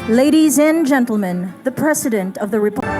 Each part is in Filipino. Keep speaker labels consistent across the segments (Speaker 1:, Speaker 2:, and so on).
Speaker 1: Ladies and gentlemen, the President of the Republic.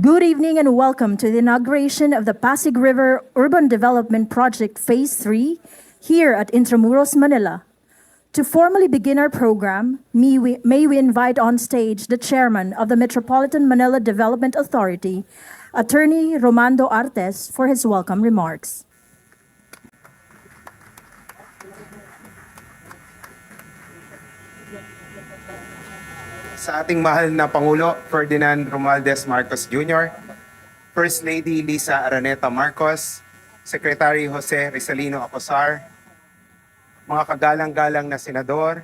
Speaker 1: Good evening and welcome to the inauguration of the Pasig River Urban Development Project Phase 3 here at Intramuros, Manila. To formally begin our program, may we invite on stage the Chairman of the Metropolitan Manila Development Authority, Attorney Romando Artes, for his welcome remarks.
Speaker 2: Sa ating mahal na Pangulo, Ferdinand Romualdez Marcos Jr., First Lady Lisa Araneta Marcos, Secretary Jose Rizalino Acosar, mga kagalang-galang na senador,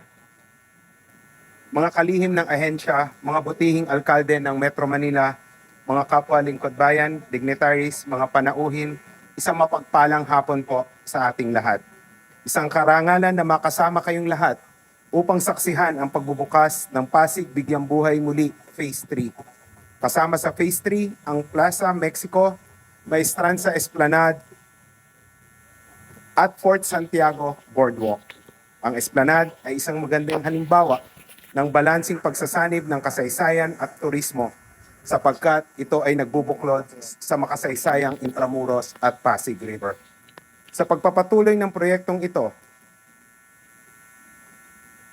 Speaker 2: mga kalihim ng ahensya, mga butihing alkalde ng Metro Manila, mga kapwa lingkod bayan, dignitaries, mga panauhin, isang mapagpalang hapon po sa ating lahat. Isang karangalan na makasama kayong lahat upang saksihan ang pagbubukas ng Pasig Bigyang Buhay Muli Phase 3. Kasama sa Phase 3 ang Plaza Mexico, Maestranza Esplanade at Fort Santiago Boardwalk. Ang Esplanade ay isang magandang halimbawa ng balansing pagsasanib ng kasaysayan at turismo sapagkat ito ay nagbubuklod sa makasaysayang Intramuros at Pasig River. Sa pagpapatuloy ng proyektong ito,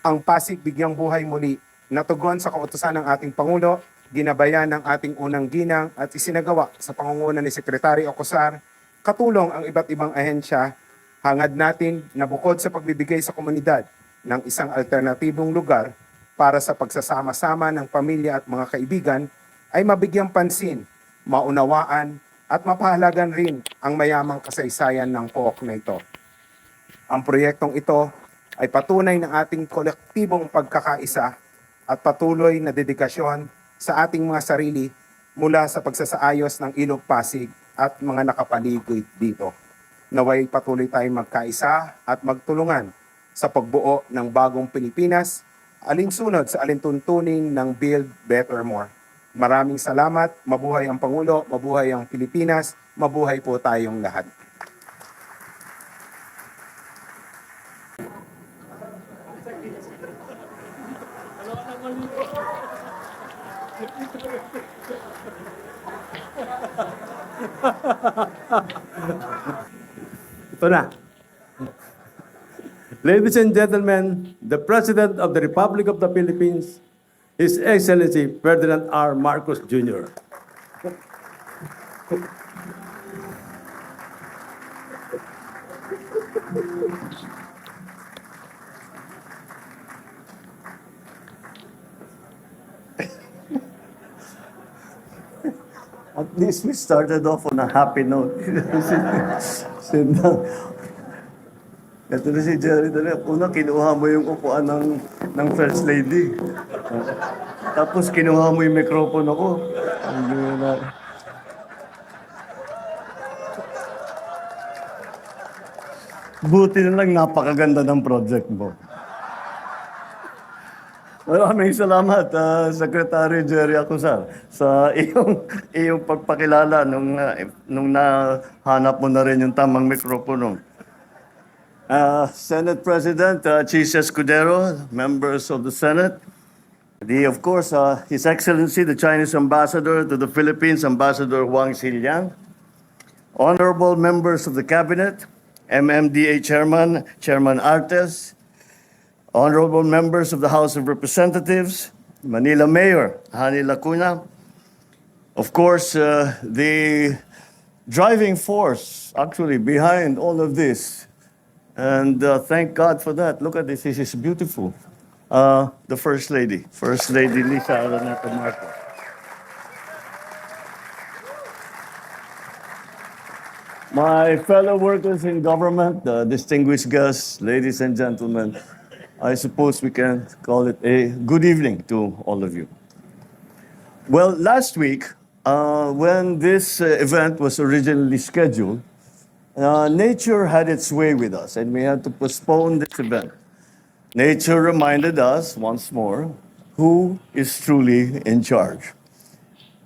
Speaker 2: ang Pasig Bigyang Buhay Muli, natugon sa kautusan ng ating Pangulo, ginabayan ng ating unang ginang at isinagawa sa pangunguna ni Secretary Acosar, katulong ang iba't ibang ahensya, hangad natin na bukod sa pagbibigay sa komunidad ng isang alternatibong lugar para sa pagsasama-sama ng pamilya at mga kaibigan, ay mabigyang pansin, maunawaan at mapahalagan rin ang mayamang kasaysayan ng pook na ito. Ang proyektong ito ay patunay ng ating kolektibong pagkakaisa at patuloy na dedikasyon sa ating mga sarili mula sa pagsasaayos ng Ilog Pasig at mga nakapaligid dito. Naway patuloy tayong magkaisa at magtulungan sa pagbuo ng bagong Pilipinas, alinsunod sa alintuntunin ng Build Better More. Maraming salamat, mabuhay ang Pangulo, mabuhay ang Pilipinas, mabuhay po tayong lahat.
Speaker 3: Ito na. Ladies and gentlemen, the President of the Republic of the Philippines, His Excellency Ferdinand R. Marcos Jr.
Speaker 4: At least we started off on a happy note. Ito na si Jerry dali. Una, kinuha mo yung upuan ng First Lady. Tapos kinuha mo yung microphone ako. Buti na lang napakaganda ng project mo. Maraming salamat, Secretary Jerry Acosar, sa iyong pagpakilala nung nahanap mo na rin yung tamang mikropono. Senate President Chis Escudero, members of the Senate, of course, His Excellency, the Chinese Ambassador to the Philippines, Ambassador Wang Xiliang, honorable members of the Cabinet, MMDA Chairman, Chairman Artes, honorable members of the House of Representatives, Manila Mayor Hani Lacuna. Of course, the driving force actually behind all of this. And thank God for that. Look at this, this is beautiful. The First Lady Lisa Araneta Marcos. My fellow workers in government, distinguished guests, ladies and gentlemen, I suppose we can call it a good evening to all of you. Well, last week, when this event was originally scheduled, nature had its way with us, and we had to postpone this event. Nature reminded us once more who is truly in charge.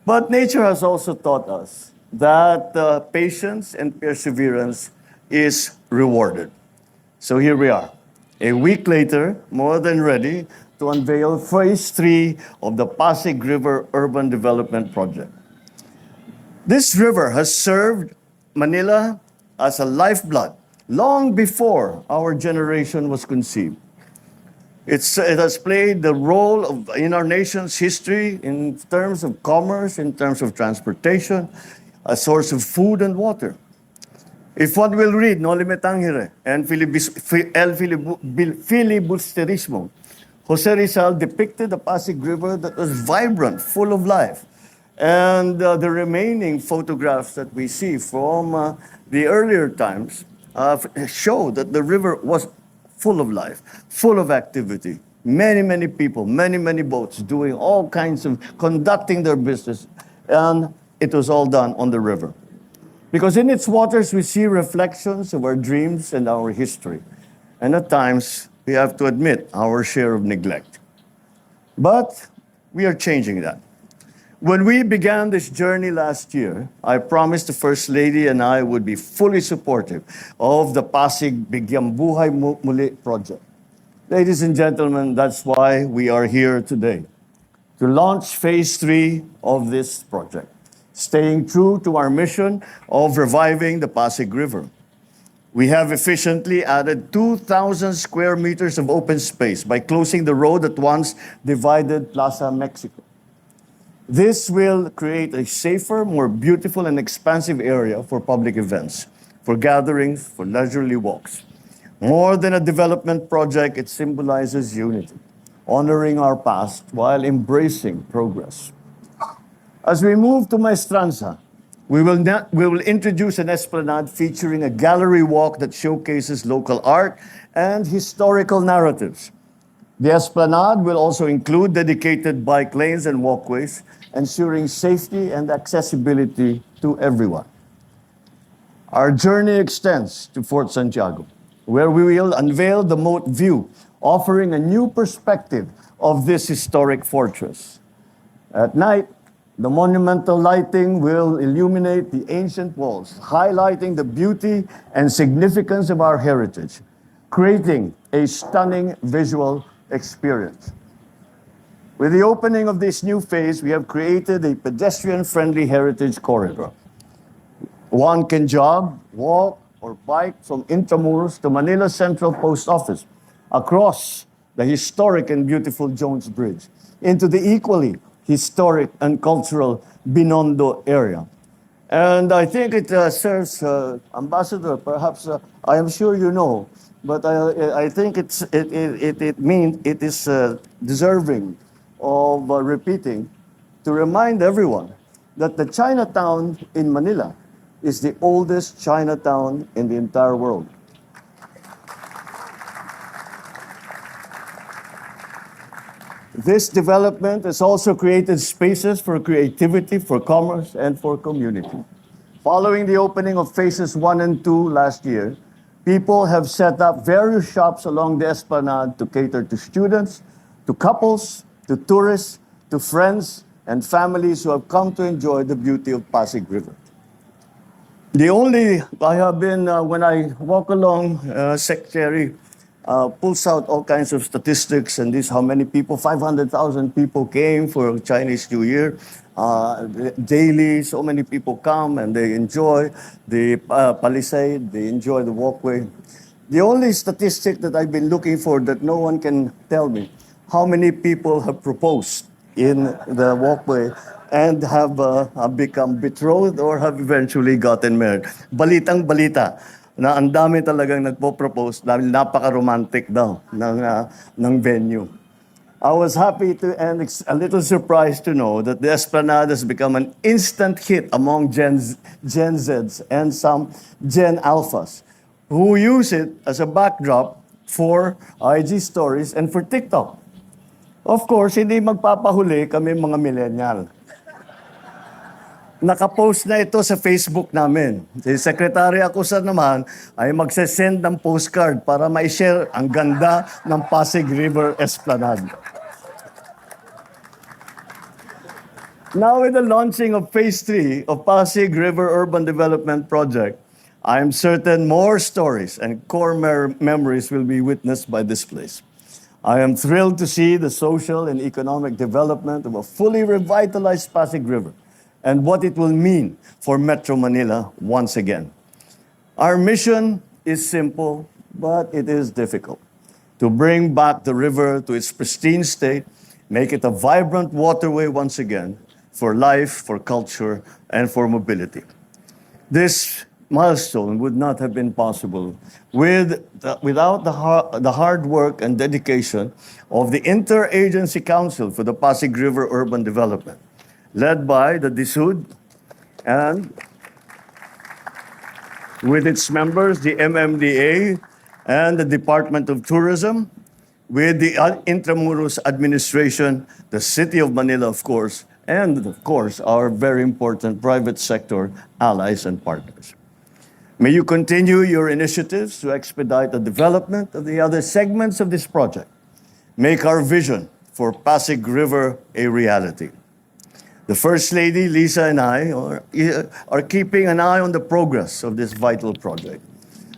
Speaker 4: But nature has also taught us that patience and perseverance is rewarded. So here we are, a week later, more than ready to unveil phase 3 of the Pasig River Urban Development Project. This river has served Manila as a lifeblood long before our generation was conceived. It has played the role in our nation's history in terms of commerce, in terms of transportation, a source of food and water. If one will read Noli Me Tangere and El Filibusterismo, Jose Rizal depicted a Pasig River that was vibrant, full of life. And the remaining photographs that we see from the earlier times show that the river was full of life, full of activity. Many, many people, many, many boats doing all kinds of, conducting their business. And it was all done on the river. Because in its waters, we see reflections of our dreams and our history. And at times, we have to admit our share of neglect. But we are changing that. When we began this journey last year, I promised the First Lady and I would be fully supportive of the Pasig Bigyang Buhay Muli project. Ladies and gentlemen, that's why we are here today, to launch phase 3 of this project, staying true to our mission of reviving the Pasig River. We have efficiently added 2,000 square meters of open space by closing the road that once divided Plaza Mexico. This will create a safer, more beautiful, and expansive area for public events, for gatherings, for leisurely walks. More than a development project, it symbolizes unity, honoring our past while embracing progress. As we move to Maestranza, we will introduce an esplanade featuring a gallery walk that showcases local art and historical narratives. The esplanade will also include dedicated bike lanes and walkways, ensuring safety and accessibility to everyone. Our journey extends to Fort Santiago, where we will unveil the moat view, offering a new perspective of this historic fortress. At night, the monumental lighting will illuminate the ancient walls, highlighting the beauty and significance of our heritage, creating a stunning visual experience. With the opening of this new phase, we have created a pedestrian-friendly heritage corridor. One can jog, walk, or bike from Intramuros to Manila Central Post Office, across the historic and beautiful Jones Bridge, into the equally historic and cultural Binondo area. And I think it serves, Ambassador, perhaps, I am sure you know, but I think it is deserving of repeating to remind everyone that the Chinatown in Manila is the oldest Chinatown in the entire world. This development has also created spaces for creativity, for commerce, and for community. Following the opening of phases 1 and 2 last year, people have set up various shops along the esplanade to cater to students, to couples, to tourists, to friends and families who have come to enjoy the beauty of Pasig River. I have been, when I walk along, Secretary pulls out all kinds of statistics, and this how many people, 500,000 people came for Chinese New Year. Daily, so many people come and they enjoy the palisade, they enjoy the walkway. The only statistic that I've been looking for that no one can tell me, how many people have proposed in the walkway and have become betrothed or have eventually gotten married. Balitang-balita na ang dami talagang nagpo-propose dahil napaka-romantic daw ng venue. I was happy to and a little surprised to know that the Esplanade has become an instant hit among Gen Zs and some Gen Alphas who use it as a backdrop for IG stories and for TikTok. Of course, hindi magpapahuli kami mga millennial. Nakapost na ito sa Facebook namin. Si Secretary Acosar naman ay magsesend ng postcard para ma-share ang ganda ng Pasig River Esplanade. Now with the launching of Phase 3 of Pasig River Urban Development Project, I am certain more stories and core memories will be witnessed by this place. I am thrilled to see the social and economic development of a fully revitalized Pasig River and what it will mean for Metro Manila once again. Our mission is simple, but it is difficult. To bring back the river to its pristine state, make it a vibrant waterway once again for life, for culture, and for mobility. This milestone would not have been possible without the hard work and dedication of the Interagency Council for the Pasig River Urban Development, led by the DSUD and with its members, the MMDA and the Department of Tourism, with the Intramuros administration, the City of Manila, of course, and of course, our very important private sector allies and partners. May you continue your initiatives to expedite the development of the other segments of this project. Make our vision for Pasig River a reality. The First Lady, Lisa, and I are keeping an eye on the progress of this vital project.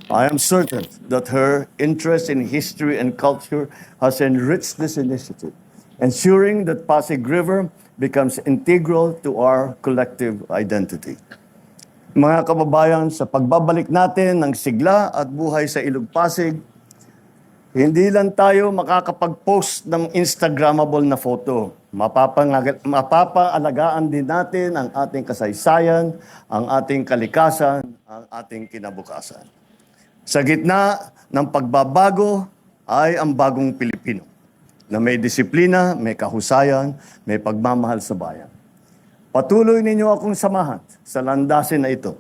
Speaker 4: I am certain that her interest in history and culture has enriched this initiative, ensuring that Pasig River becomes integral to our collective identity. Mga kababayan, sa pagbabalik natin ng sigla at buhay sa Ilog Pasig, hindi lang tayo makakapag-post ng Instagrammable na photo. Mapapaalagaan din natin ang ating kasaysayan, ang ating kalikasan, ang ating kinabukasan. Sa gitna ng pagbabago ay ang bagong Pilipino na may disiplina, may kahusayan, may pagmamahal sa bayan. Patuloy ninyo akong samahan sa landasin na ito.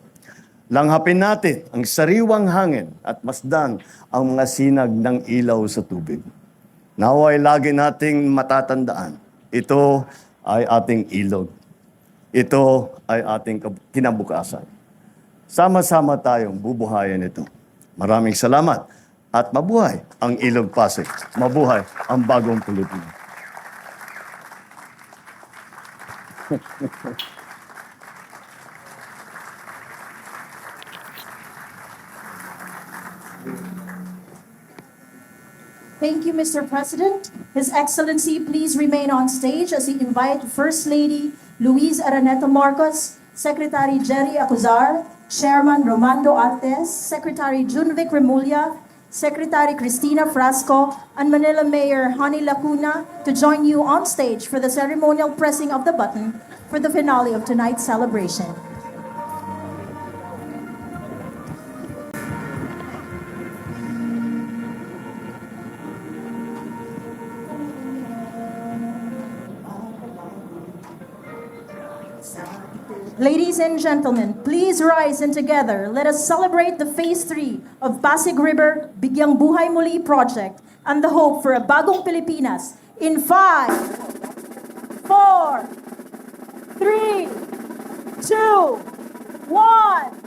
Speaker 4: Langhapin natin ang sariwang hangin at masdan ang mga sinag ng ilaw sa tubig. Naway lagi nating matatandaan, ito ay ating ilog. Ito ay ating kinabukasan. Sama-sama tayong bubuhayan ito. Maraming salamat at mabuhay ang Ilog Pasig. Mabuhay ang bagong Pilipinas.
Speaker 1: Thank you, Mr. President. His Excellency, please remain on stage as we invite First Lady Luis Araneta Marcos, Secretary Jerry Acosar, Chairman Romando Artes, Secretary Junvic Remulla, Secretary Cristina Frasco, and Manila Mayor Honey Lacuna to join you on stage for the ceremonial pressing of the button for the finale of tonight's celebration. Ladies and gentlemen, please rise and together let us celebrate the Phase 3 of Pasig River Bigyang Buhay Muli project and the hope for a bagong Pilipinas in 5, 4, 3, 2, 1.